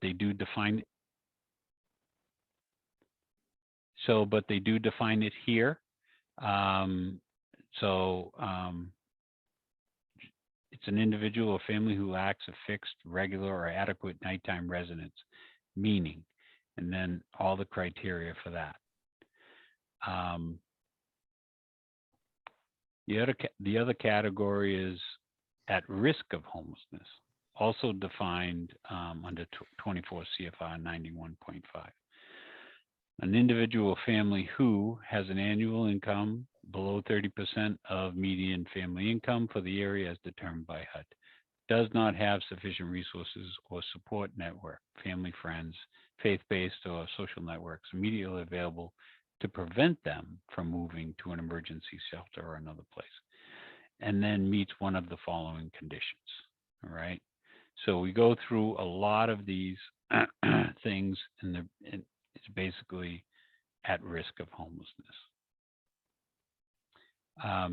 they do define but they do define it here. Um, so it's an individual or family who lacks a fixed, regular, or adequate nighttime residence, meaning, and then all the criteria for that. The other category is at risk of homelessness, also defined under 24 CFR 91.5. An individual family who has an annual income below 30% of median family income for the area as determined by HUD, does not have sufficient resources or support network, family, friends, faith-based or social networks immediately available to prevent them from moving to an emergency shelter or another place, and then meets one of the following conditions. All right. So we go through a lot of these things, and it's basically at risk of homelessness.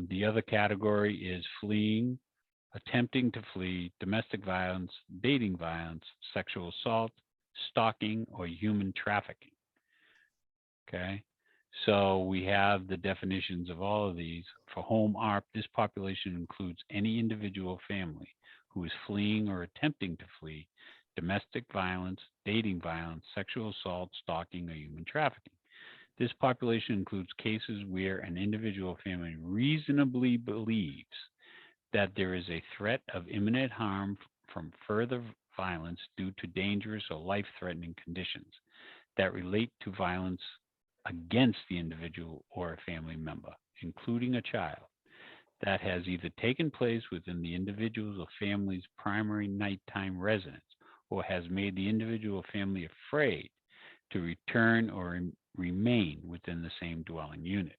The other category is fleeing, attempting to flee, domestic violence, dating violence, sexual assault, stalking, or human trafficking. Okay. So we have the definitions of all of these. For home ARP, this population includes any individual family who is fleeing or attempting to flee domestic violence, dating violence, sexual assault, stalking, or human trafficking. This population includes cases where an individual family reasonably believes that there is a threat of imminent harm from further violence due to dangerous or life-threatening conditions that relate to violence against the individual or a family member, including a child, that has either taken place within the individual's or family's primary nighttime residence or has made the individual family afraid to return or remain within the same dwelling unit.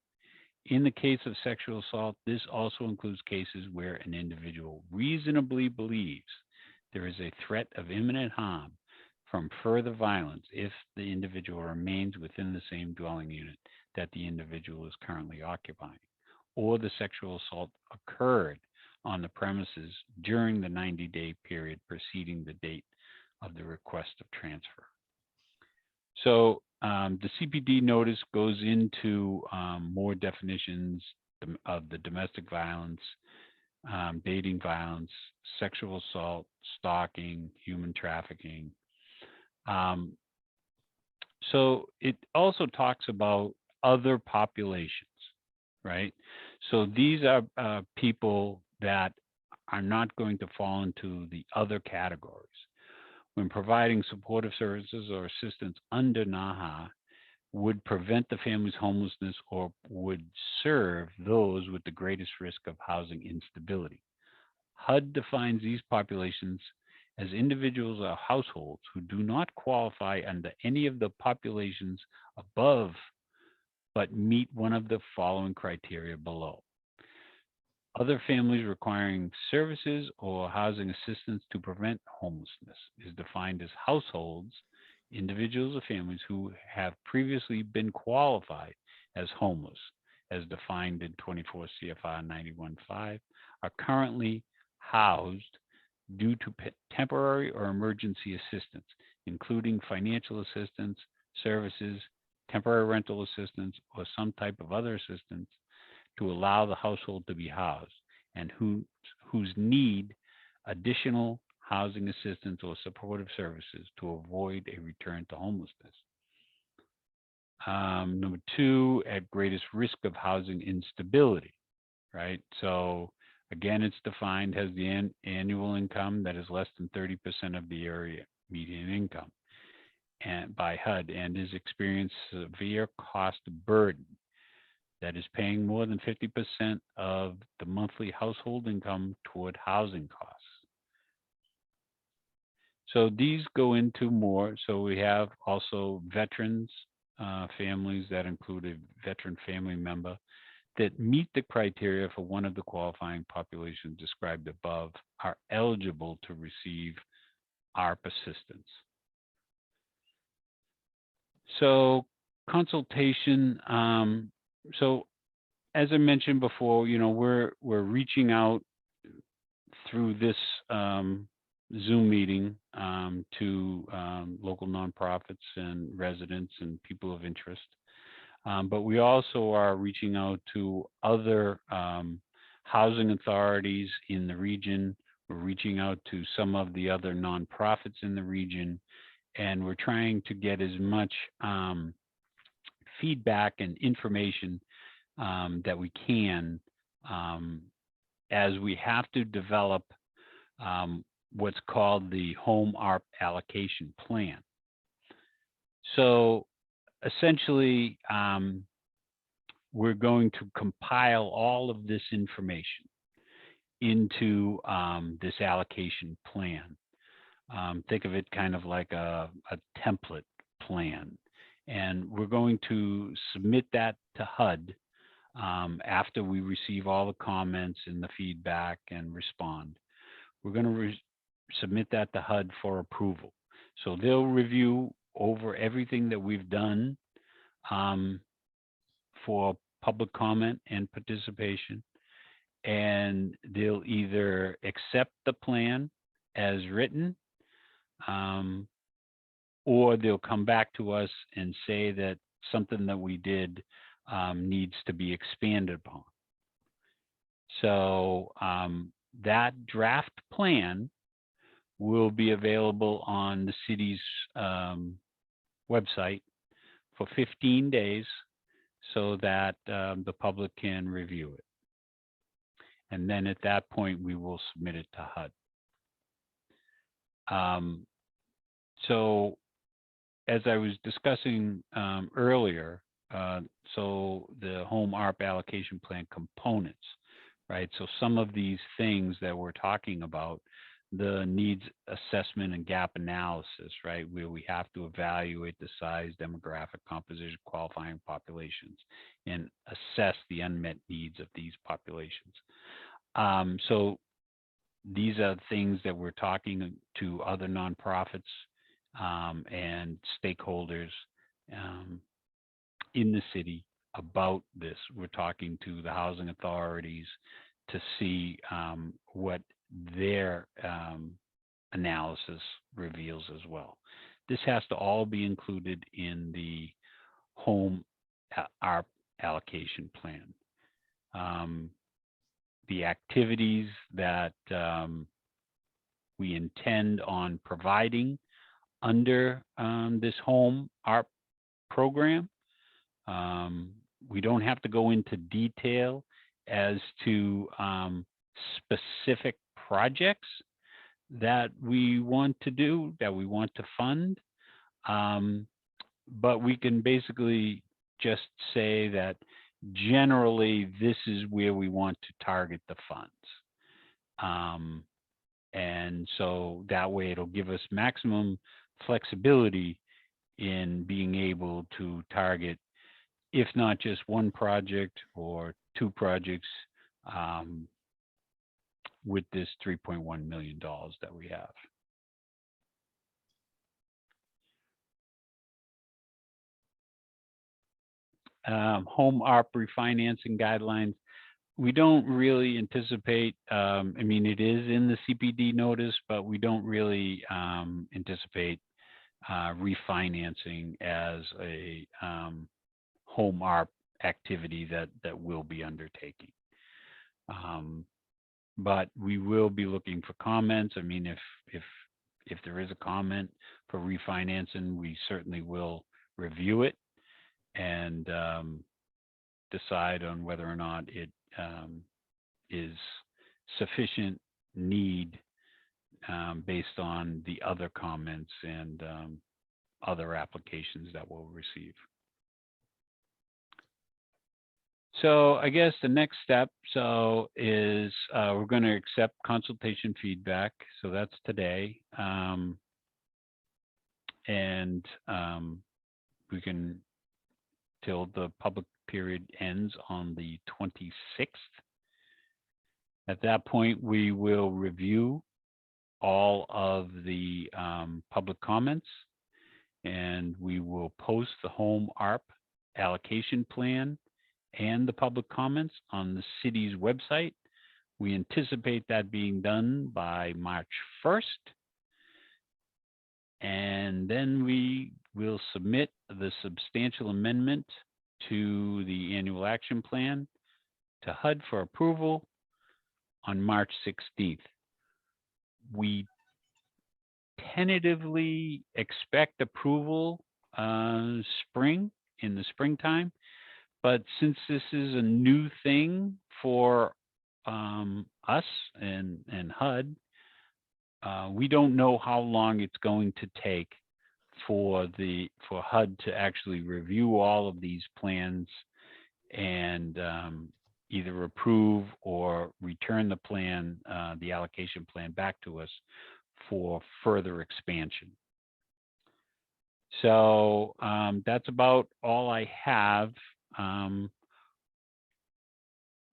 In the case of sexual assault, this also includes cases where an individual reasonably believes there is a threat of imminent harm from further violence if the individual remains within the same dwelling unit that the individual is currently occupying, or the sexual assault occurred on the premises during the 90-day period preceding the date of the request of transfer. So the CPD notice goes into more definitions of the domestic violence, dating violence, sexual assault, stalking, human trafficking. So it also talks about other populations, right? So these are people that are not going to fall into the other categories. When providing supportive services or assistance under NAHA would prevent the family's homelessness or would serve those with the greatest risk of housing instability. HUD defines these populations as individuals or households who do not qualify under any of the populations above, but meet one of the following criteria below. Other families requiring services or housing assistance to prevent homelessness is defined as households, individuals or families who have previously been qualified as homeless, as defined in 24 CFR 91.5, are currently housed due to temporary or emergency assistance, including financial assistance, services, temporary rental assistance, or some type of other assistance to allow the household to be housed, and whose need additional housing assistance or supportive services to avoid a return to homelessness. Number two, at greatest risk of housing instability, right? So again, it's defined as the annual income that is less than 30% of the area median income and by HUD and is experiencing severe cost burden that is paying more than 50% of the monthly household income toward housing costs. So these go into more. So we have also veterans, families that include a veteran family member that meet the criteria for one of the qualifying populations described above are eligible to receive ARP assistance. So consultation, so as I mentioned before, we're reaching out through this Zoom meeting to local nonprofits and residents and people of interest. But we also are reaching out to other housing authorities in the region. We're reaching out to some of the other nonprofits in the region, and we're trying to get as much feedback and information that we can, as we have to develop what's called the Home ARP Allocation Plan. So essentially, we're going to compile all of this information into this allocation plan. Think of it kind of like a template plan. And we're going to submit that to HUD after we receive all the comments and the feedback and respond. We're going to submit that to HUD for approval. So they'll review over everything that we've done for public comment and participation, and they'll either accept the plan as written, or they'll come back to us and say that something that we did needs to be expanded upon. So that draft plan will be available on the city's website for 15 days so that the public can review it. And then at that point, we will submit it to HUD. So as I was discussing earlier, so the Home ARP Allocation Plan components, right? So some of these things that we're talking about, the needs assessment and gap analysis, right? Where we have to evaluate the size, demographic composition, qualifying populations, and assess the unmet needs of these populations. So these are things that we're talking to other nonprofits and stakeholders in the city about this. We're talking to the housing authorities to see what their analysis reveals as well. This has to all be included in the Home ARP Allocation Plan. The activities that we intend on providing under this Home ARP program, we don't have to go into detail as to specific projects that we want to do, that we want to fund, but we can basically just say that generally this is where we want to target the funds. And so that way it'll give us maximum flexibility in being able to target, if not just one project or two projects, with this $3.1 million that we have. Home ARP refinancing guidelines. We don't really anticipate, I mean, it is in the CPD notice, but we don't really anticipate refinancing as a Home ARP activity that we'll be undertaking. But we will be looking for comments. I mean, if there is a comment for refinancing, we certainly will review it and decide on whether or not it is sufficient need based on the other comments and other applications that we'll receive. So I guess the next step is we're going to accept consultation feedback. So that's today. And we can, till the public period ends on the 26th. At that point, we will review all of the public comments, and we will post the Home ARP allocation plan and the public comments on the city's website. We anticipate that being done by March 1st. And then we will submit the substantial amendment to the annual action plan to HUD for approval on March 16th. We tentatively expect approval in the springtime, but since this is a new thing for us and HUD, we don't know how long it's going to take for HUD to actually review all of these plans and either approve or return the plan, the allocation plan, back to us for further expansion. So that's about all I have.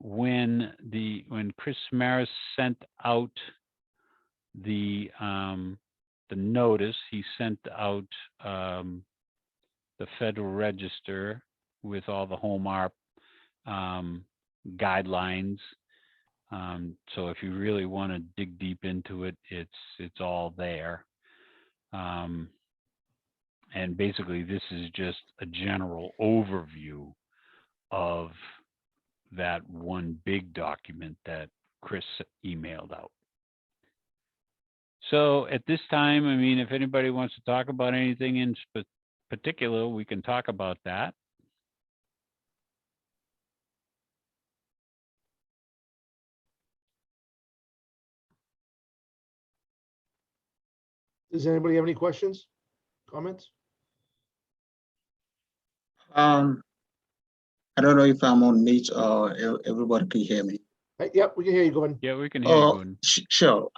When Chris Maris sent out the notice, he sent out the Federal Register with all the home ARP guidelines. So if you really want to dig deep into it, it's all there. And basically, this is just a general overview of that one big document that Chris emailed out. So at this time, I mean, if anybody wants to talk about anything in particular, we can talk about that. Does anybody have any questions, comments? I don't know if I'm on mute or everybody can hear me. Yep, we can hear you. Go ahead. Yeah, we can hear you. Gordon. Sure.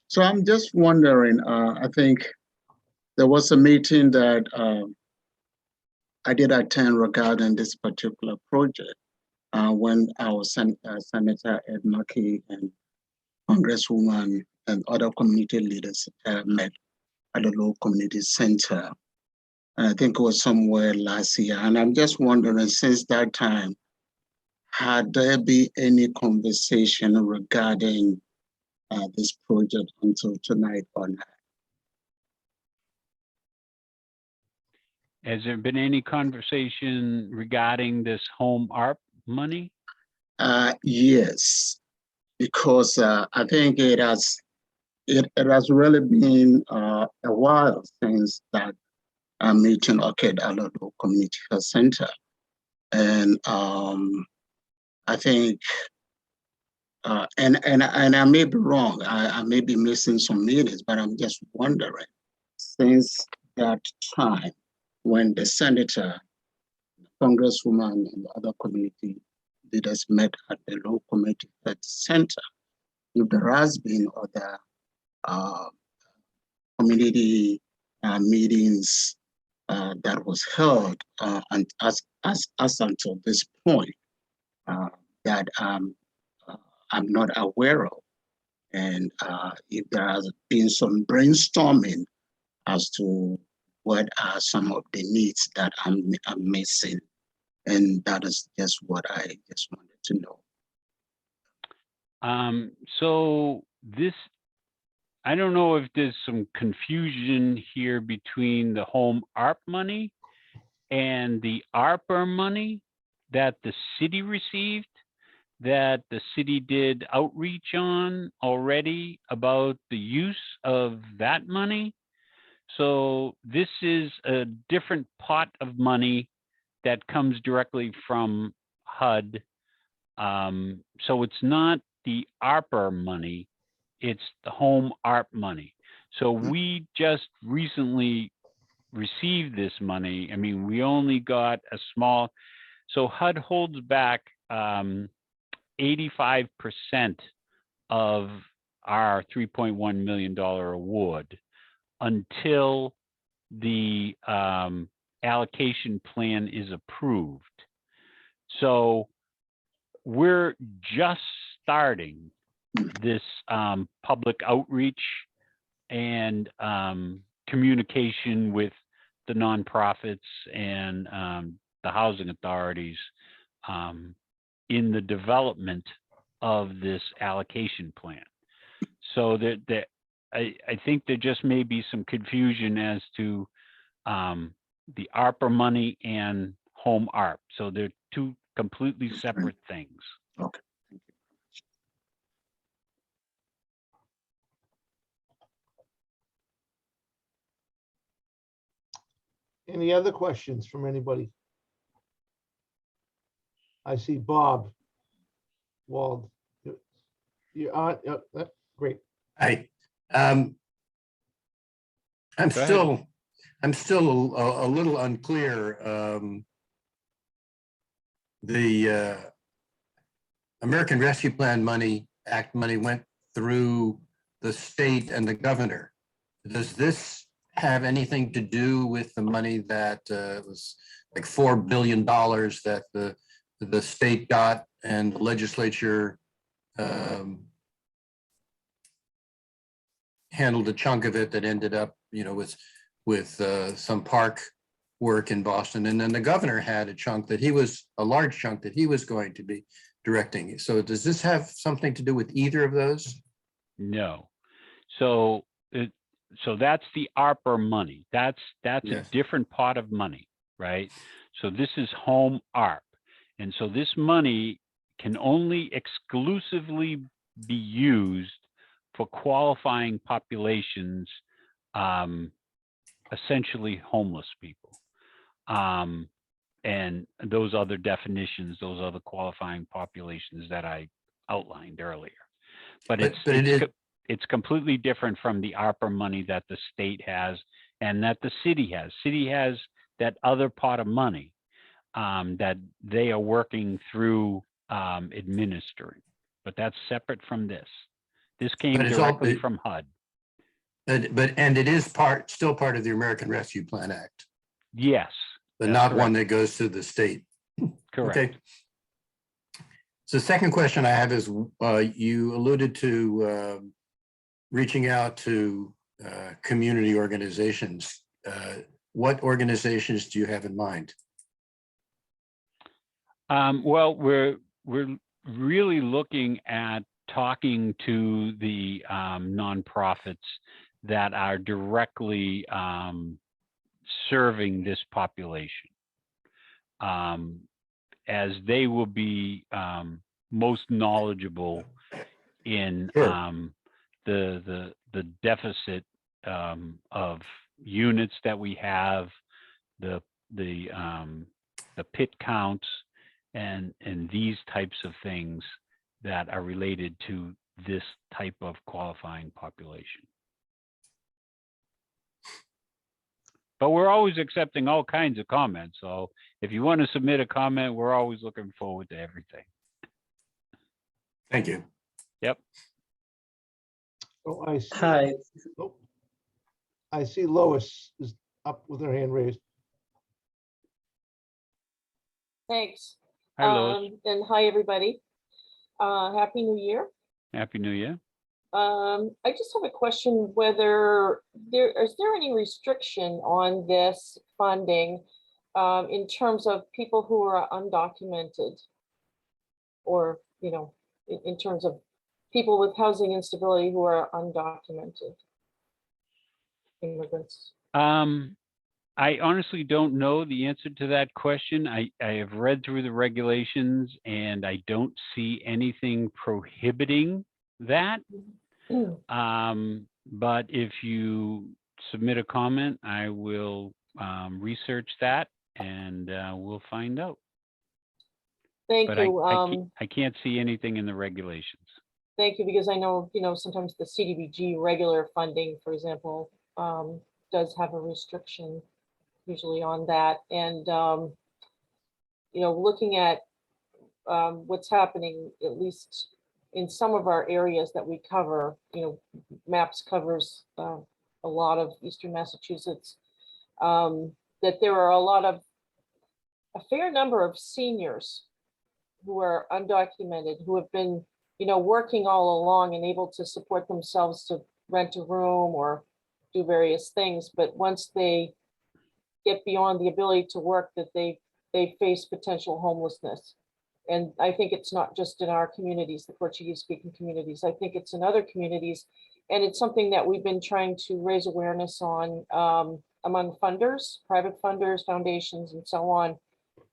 So I'm just wondering, I think there was a meeting that I did attend regarding this particular project when our Senator Ed Markey and Congresswoman and other community leaders met at the Lowell Community Center. And I think it was somewhere last year. And I'm just wondering, since that time, had there been any conversation regarding this project until tonight or not? Has there been any conversation regarding this home ARP money? Yes, because I think it has really been a while since that meeting occurred at the Lowell Community Health Center, and I think, and I may be wrong. I may be missing some meetings, but I'm just wondering, since that time when the senator, Congresswoman, and other community leaders met at the Lowell Community Health Center, if there has been other community meetings that was held, and as until this point, that I'm not aware of, and if there has been some brainstorming as to what are some of the needs that I'm missing, and that is just what I just wanted to know. So this, I don't know if there's some confusion here between the home ARP money and the ARPA money that the city received, that the city did outreach on already about the use of that money. So this is a different pot of money that comes directly from HUD. So it's not the ARPA money, it's the home ARP money. So we just recently received this money. I mean, we only got a small, so HUD holds back 85% of our $3.1 million award until the allocation plan is approved. So we're just starting this public outreach and communication with the nonprofits and the housing authorities in the development of this allocation plan. So that I think there just may be some confusion as to the ARPA money and home ARP. So they're two completely separate things. Okay. Any other questions from anybody? I see Bob Wald. You're on, great. Hi. I'm Go ahead. still a little unclear. The American Rescue Plan Act money went through the state and the governor. Does this have anything to do with the money that was like $4 billion that the state got and the legislature handled a chunk of it that ended up, with some park work in Boston, and then the governor had a large chunk that he was going to be directing. So does this have something to do with either of those? No. So that's the ARPA money. That's Yes. a different pot of money, right? So this is home ARP. And so this money can only exclusively be used for qualifying populations, essentially homeless people. And those other definitions, those other qualifying populations that I outlined earlier. But it's completely different from the ARPA money that the state has and that the city has. City has that other pot of money that they are working through administering, but that's separate from this. This came directly from HUD. And it is still part of the American Rescue Plan Act, Yes. but not one that goes to the state. Correct. Okay. So the second question I have is, you alluded to reaching out to community organizations. What organizations do you have in mind? Well, we're really looking at talking to the nonprofits that are directly serving this population, as they will be most knowledgeable in the deficit of units that we have, the pit counts, and these types of things that are related to this type of qualifying population. But we're always accepting all kinds of comments. So if you want to submit a comment, we're always looking forward to everything. Thank you. Yep. Oh, I see. Hi, Oh, I see Lois is up with her hand raised. Thanks. Hi, Lois. And hi, everybody. Happy New Year. Happy New Year. I just have a question whether is there any restriction on this funding in terms of people who are undocumented, or, in terms of people with housing instability who are undocumented immigrants? I honestly don't know the answer to that question. I have read through the regulations and I don't see anything prohibiting that. But if you submit a comment, I will research that and we'll find out. Thank But you. I can't see anything in the regulations. Thank you, because I know, sometimes the CDBG regular funding, for example, does have a restriction usually on that. And, looking at what's happening, at least in some of our areas that we cover, MAPS covers a lot of Eastern Massachusetts, that there are a fair number of seniors who are undocumented, who have been, working all along and able to support themselves to rent a room or do various things. But once they get beyond the ability to work, that they face potential homelessness. And I think it's not just in our communities, the Portuguese speaking communities. I think it's in other communities. And it's something that we've been trying to raise awareness on among funders, private funders, foundations, and so on.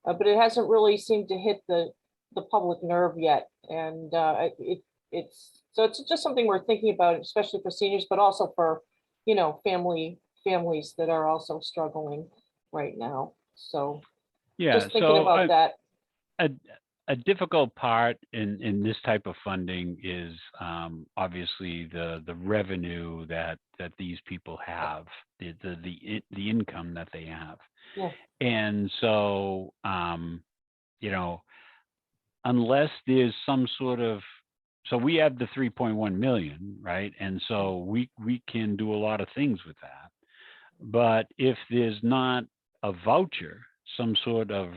But it hasn't really seemed to hit the public nerve yet. And it's just something we're thinking about, especially for seniors, but also for, you know, families that are also struggling right now. So Yeah, just thinking about that. a difficult part in this type of funding is obviously the revenue that these people have, the income that they have. Yeah. And so you know, unless there's some sort of, so we have the 3.1 million, right? And so we can do a lot of things with that. But if there's not a voucher, some sort of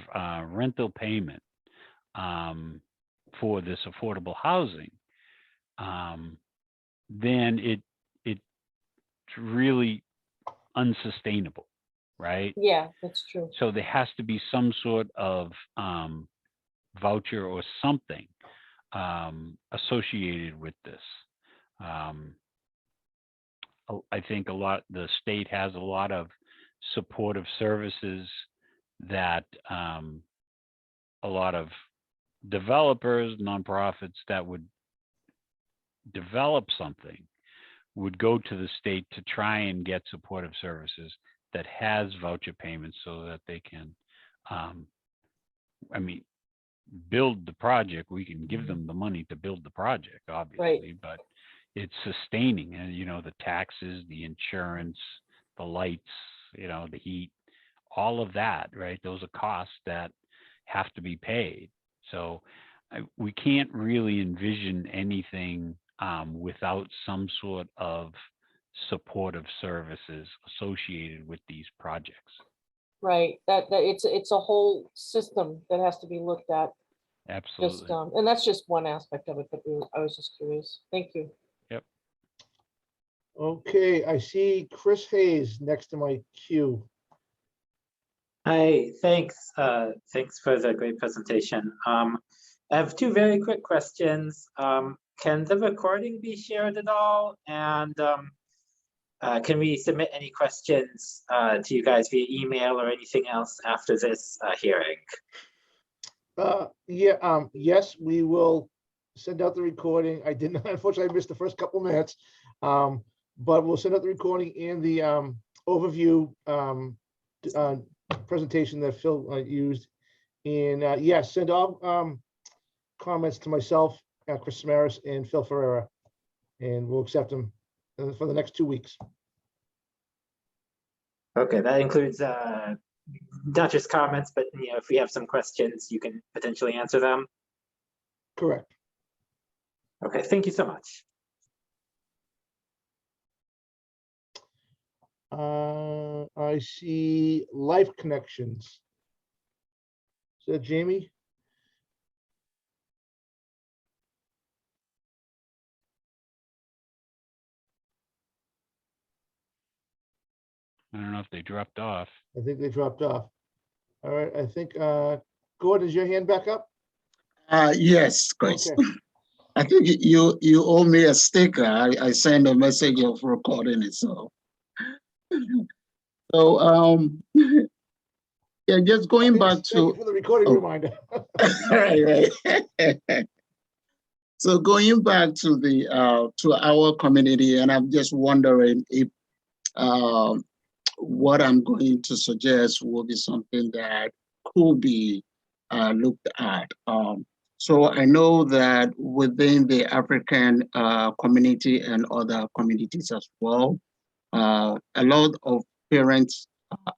rental payment for this affordable housing, then it's really unsustainable, right? Yeah, that's true. So there has to be some sort of voucher or something associated with this. I think the state has a lot of supportive services that a lot of developers, nonprofits that would develop something would go to the state to try and get supportive services that has voucher payments so that they can, build the project. We can give them the money to build the project, obviously, but it's sustaining, and the taxes, the insurance, the lights, the heat, all of that, right? Those are costs that have to be paid. So we can't really envision anything without some sort of supportive services associated with these projects. Right. That it's a whole system that has to be looked at. Absolutely. Just and that's just one aspect of it, but I was just curious. Thank you. Yep. Okay, I see Chris Hayes next to my queue. Hi, thanks. Thanks for the great presentation. I have two very quick questions. Can the recording be shared at all? And can we submit any questions to you guys via email or anything else after this hearing? Yes, we will send out the recording. I did not, unfortunately, I missed the first couple minutes, but we'll send out the recording and the overview presentation that Phil used. And yes, send all comments to myself, Chris Samaras, and Phil Ferreira, and we'll accept them for the next 2 weeks. Okay, that includes not just comments, but if we have some questions, you can potentially answer them. Correct. Okay, thank you so much. I see Life Connections. Is that Jamie? I don't know if they dropped off. I think they dropped off. All right, I think, Gordon, is your hand back up? Yes, Chris. Okay. I think you owe me a sticker. I sent a message of recording it, so. Yeah, just going back Thank you to for the recording reminder. right. So going back to the to our community, and I'm just wondering if what I'm going to suggest will be something that could be looked at. So I know that within the African community and other communities as well, a lot of parents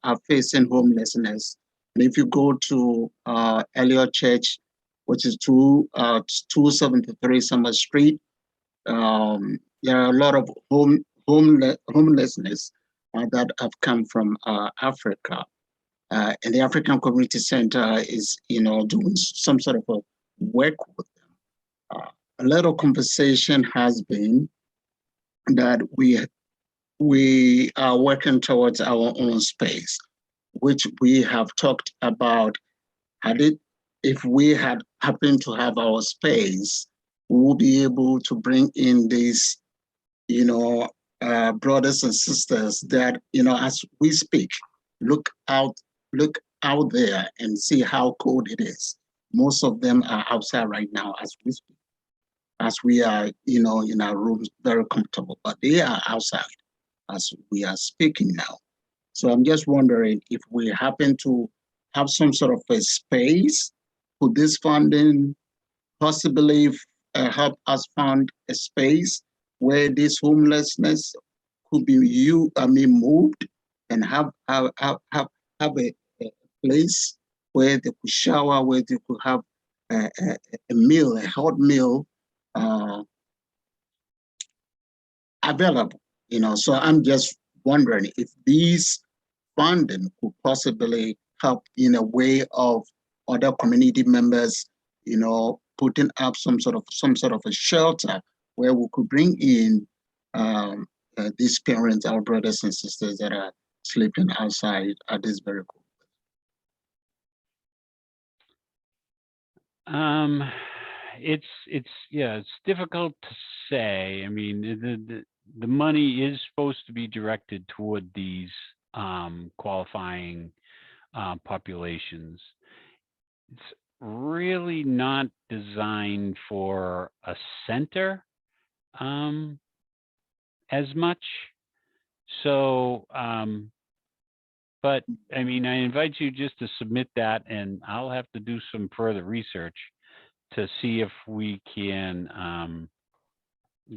are facing homelessness. And if you go to Elliott Church, which is 273 Summer Street, there are a lot of homelessness that have come from Africa. And the African Community Center is, doing some sort of a work with them. A lot of conversation has been that we are working towards our own space, which we have talked about. If we had happened to have our space, we will be able to bring in these brothers and sisters that, as we speak, look out there and see how cold it is. Most of them are outside right now as we speak, as we are, in our rooms, very comfortable, but they are outside as we are speaking now. So I'm just wondering if we happen to have some sort of a space, could this funding possibly help us find a space where this homelessness could be moved and have a place where they could shower, where they could have a meal, a hot meal available. So I'm just wondering if these funding could possibly help in a way of other community members, putting up some sort of a shelter where we could bring in these parents, our brothers and sisters that are sleeping outside at this very cold. It's difficult to say. I mean, the money is supposed to be directed toward these qualifying populations. It's really not designed for a center as much. So, but I mean, I invite you just to submit that, and I'll have to do some further research to see if we can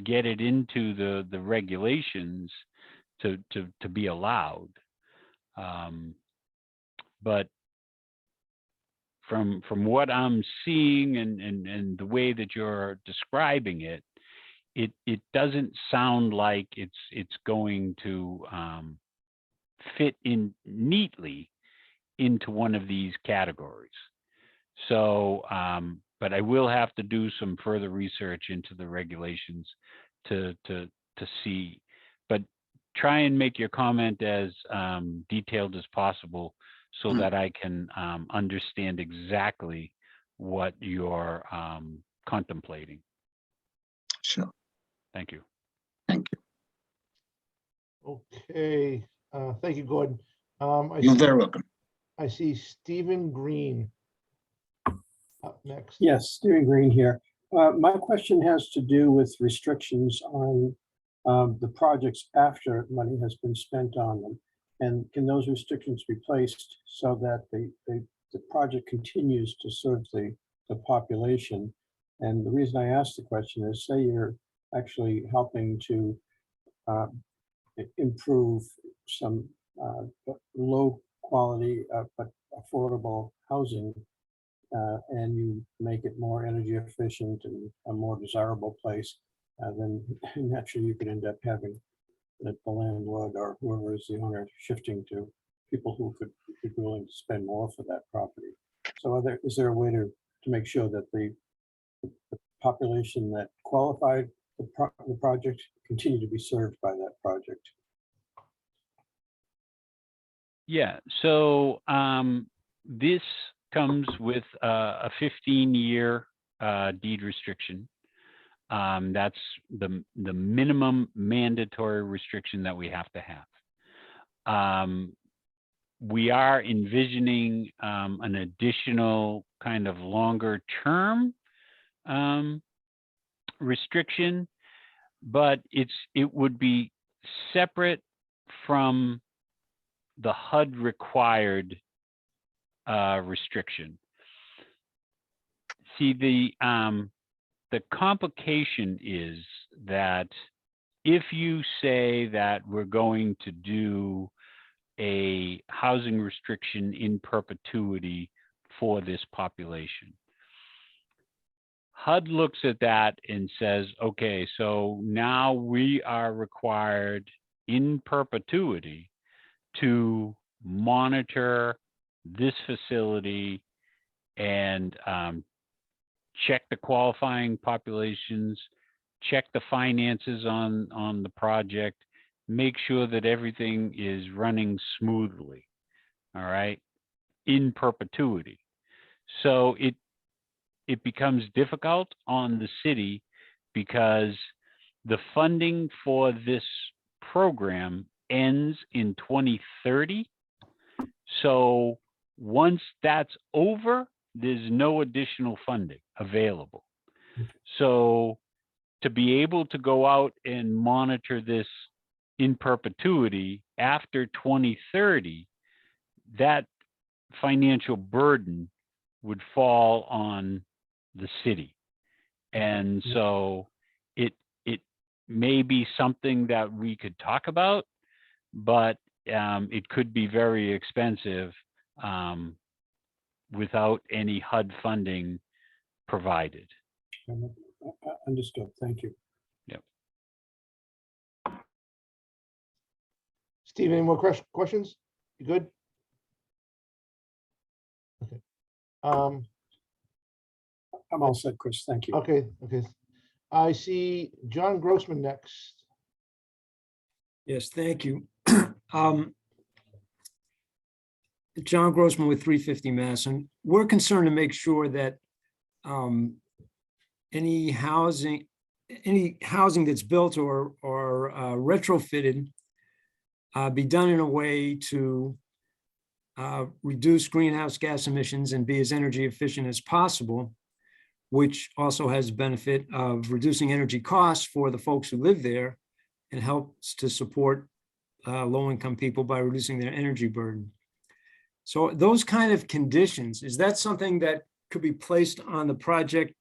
get it into the regulations to be allowed. But from what I'm seeing and the way that you're describing it, it doesn't sound like it's going to fit in neatly into one of these categories. So, but I will have to do some further research into the regulations to see. But try and make your comment as detailed as possible so that I can understand exactly what you're contemplating. Sure. Thank you. Thank Okay, you. thank you, Gordon. You're very welcome. I see Stephen Green up next. Yes, Stephen Green here. My question has to do with restrictions on the projects after money has been spent on them. And can those restrictions be placed so that the project continues to serve the population? And the reason I asked the question is, say you're actually helping to improve some low quality but affordable housing, and you make it more energy efficient and a more desirable place, then naturally you could end up having the landlord or whoever is the owner shifting to people who could be willing to spend more for that property. So is there a way to make sure that the population that qualified the project continue to be served by that project? Yeah, so this comes with a 15-year deed restriction. That's the minimum mandatory restriction that we have to have. We are envisioning an additional kind of longer term restriction, but it would be separate from the HUD required restriction. See, the complication is that if you say that we're going to do a housing restriction in perpetuity for this population, HUD looks at that and says, okay, so now we are required in perpetuity to monitor this facility and check the qualifying populations, check the finances on the project, make sure that everything is running smoothly, all right, in perpetuity. So it becomes difficult on the city because the funding for this program ends in 2030. So once that's over, there's no additional funding available. So to be able to go out and monitor this in perpetuity after 2030, that financial burden would fall on the city. And so it may be something that we could talk about, but it could be very expensive without any HUD funding provided. Understood. Thank you. Yep. Steve, any more questions? You good? Okay. I'm all set, Chris. Thank you. Okay. I see John Grossman next. Yes, thank you. John Grossman with 350 Madison. We're concerned to make sure that any housing that's built or retrofitted be done in a way to reduce greenhouse gas emissions and be as energy efficient as possible, which also has the benefit of reducing energy costs for the folks who live there and helps to support low-income people by reducing their energy burden. So those kind of conditions, is that something that could be placed on the project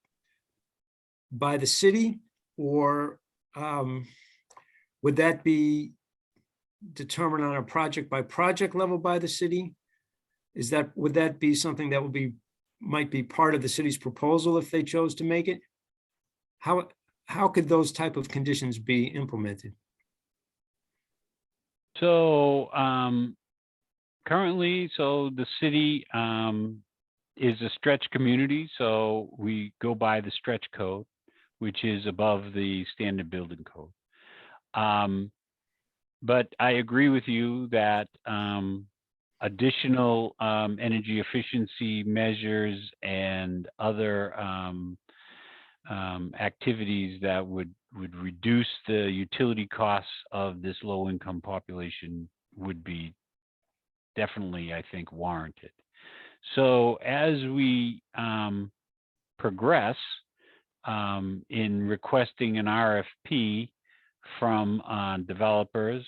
by the city, or would that be determined on a project by project level by the city? Would that be something that might be part of the city's proposal if they chose to make it? How could those type of conditions be implemented? So currently, the city is a stretch community, so we go by the stretch code, which is above the standard building code. But I agree with you that additional energy efficiency measures and other activities that would reduce the utility costs of this low-income population would be definitely, I think, warranted. So as we progress in requesting an RFP from developers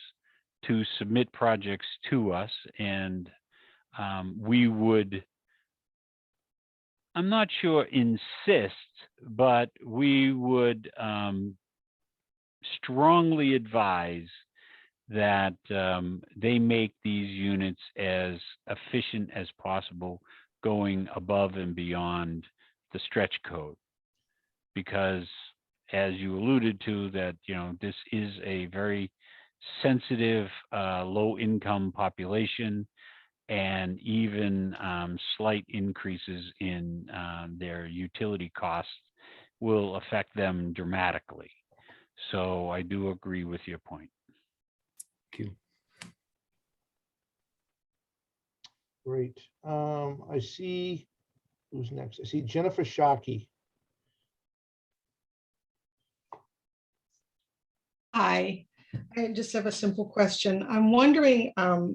to submit projects to us, and we would, I'm not sure insist, but we would strongly advise that they make these units as efficient as possible, going above and beyond the stretch code. Because as you alluded to, that, this is a very sensitive low-income population, and even slight increases in their utility costs will affect them dramatically. So I do agree with your point. Thank you. Great. I see, who's next? I see Jennifer Shockey. Hi, I just have a simple question. I'm wondering how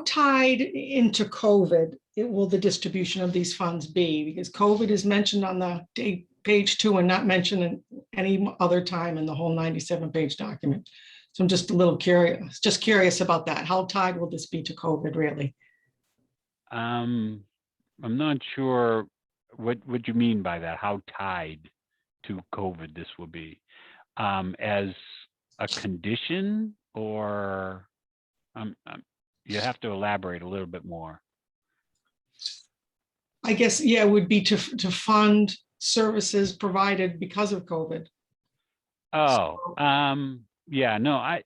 tied into COVID will the distribution of these funds be? Because COVID is mentioned on the page 2 and not mentioned in any other time in the whole 97-page document. So I'm just a little curious about that. How tied will this be to COVID, really? I'm not sure what you mean by that. How tied to COVID this will be, as a condition, or you have to elaborate a little bit more. I guess, yeah, it would be to fund services provided because of COVID. Oh, yeah, no,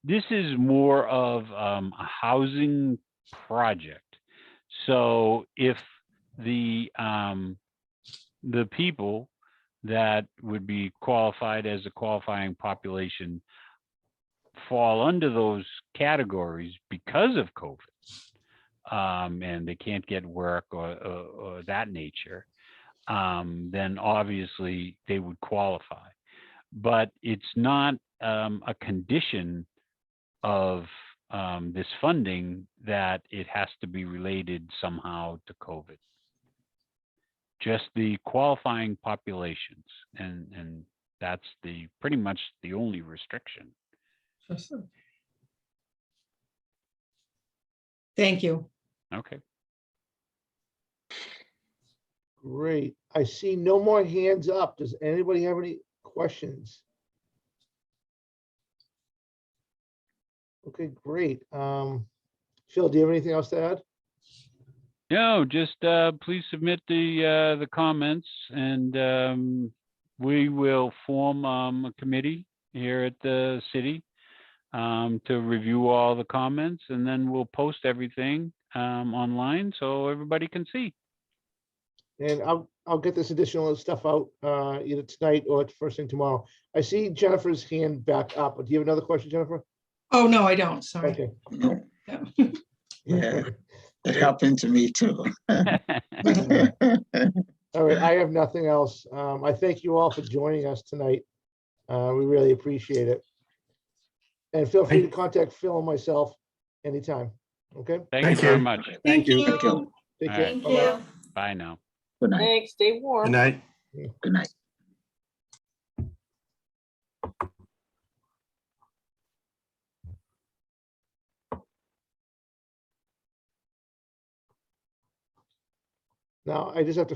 this is more of a housing project. So if the people that would be qualified as a qualifying population fall under those categories because of COVID, and they can't get work or that nature, then obviously they would qualify. but it's not a condition of this funding that it has to be related somehow to COVID. Just the qualifying populations, and that's the pretty much the only restriction. Thank you. Okay. Great. I see no more hands up. Does anybody have any questions? Okay, great. Phil, do you have anything else to add? No, just please submit the comments, and we will form a committee here at the city to review all the comments, and then we'll post everything online so everybody can see. And I'll get this additional stuff out either tonight or first thing tomorrow. I see Jennifer's hand back up. Do you have another question, Jennifer? Oh, no, I don't. Sorry. Okay. Yeah. Yeah, it happened to me too. All right, I have nothing else. I thank you all for joining us tonight. We really appreciate it. And feel free to contact Phil and myself anytime. Okay? Thank you Thank very you. much. Thank you. Thank you. Take All care. right. Bye-bye. Bye now. Good night. Thanks, stay Good warm. night. Good night. Now, I just have to